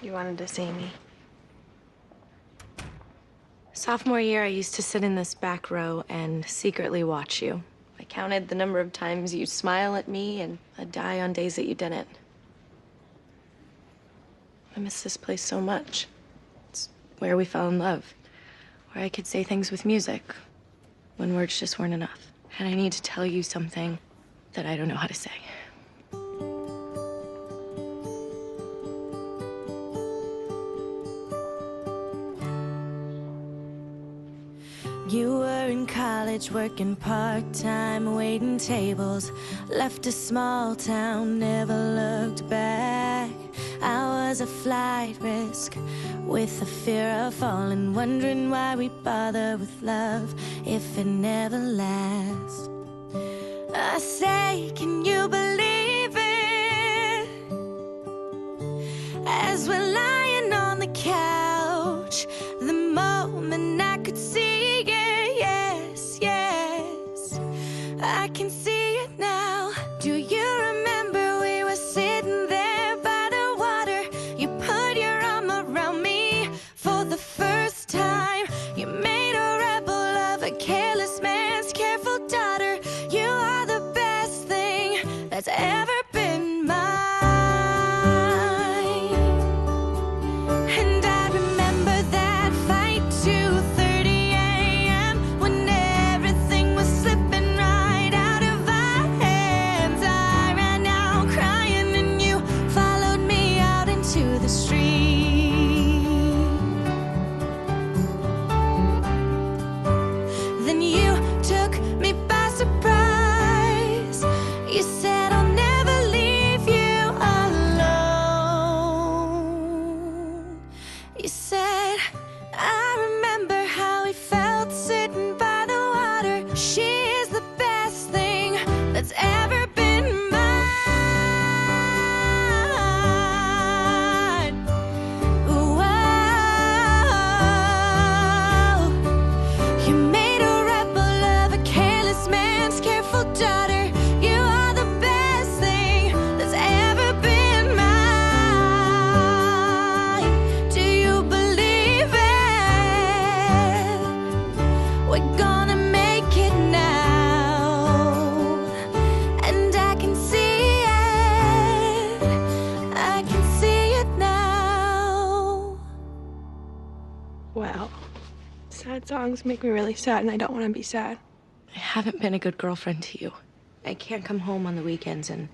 You wanted to see me. Sophomore year, I used to sit in this back row and secretly watch you. I counted the number of times you'd smile at me, and I'd die on days that you didn't. I miss this place so much. It's where we fell in love, where I could say things with music when words just weren't enough. And I need to tell you something that I don't know how to say. You were in college working part-time, waiting tables. Left a small town, never looked back. I was a flight risk with a fear of falling, wondering why we bother with love if it never lasts. I say, can you believe it? As we're lying on the couch, the moment I could see it, yes, yes, I can see it now. Do you remember we were sitting there by the water? You put your arm around me for the first time. You made a rebel of a careless man's careful daughter. You are the best thing that's ever been mine. And I remember that fight, 2:30 a.m. when everything was slipping right out of our hands. I ran out crying and you followed me out into the street. Then you took me by surprise. You said, I'll never leave you alone. You said, I remember how we felt sitting by the water. She is the best thing that's ever been mine. Whoa. You made a rebel of a careless man's careful daughter. You are the best thing that's ever been mine. Do you believe it? We're gonna make it now. And I can see it. I can see it now. Well, sad songs make me really sad, and I don't want to be sad. I haven't been a good girlfriend to you. I can't come home on the weekends and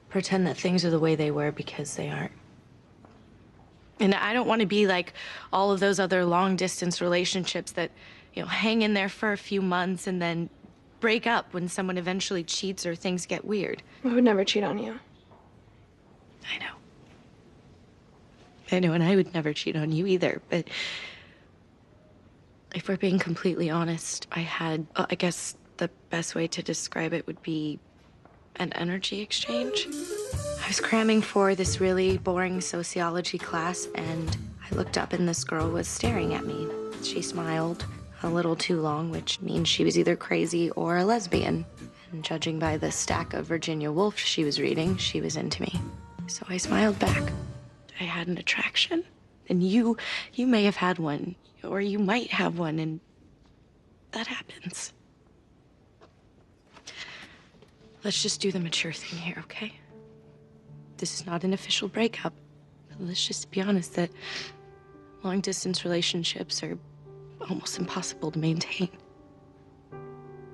pretend that things are the way they were, because they aren't. And I don't want to be like all of those other long-distance relationships that, hang in there for a few months and then break up when someone eventually cheats or things get weird. I would never cheat on you. I know, and I would never cheat on you either, but if we're being completely honest, I guess the best way to describe it would be an energy exchange. I was cramming for this really boring sociology class, and I looked up and this girl was staring at me. She smiled a little too long, which means she was either crazy or a lesbian. And judging by the stack of Virginia Woolf she was reading, she was into me. So I smiled back. I had an attraction. And you may have had one, or you might have one, and that happens. Let's just do the mature thing here, okay? This is not an official breakup. Let's just be honest that long-distance relationships are almost impossible to maintain,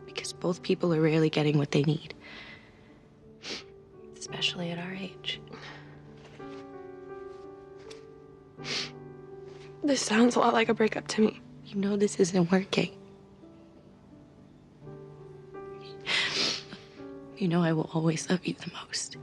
because both people are rarely getting what they need, especially at our age. This sounds a lot like a breakup to me. You know this isn't working. You know I will always love you the most.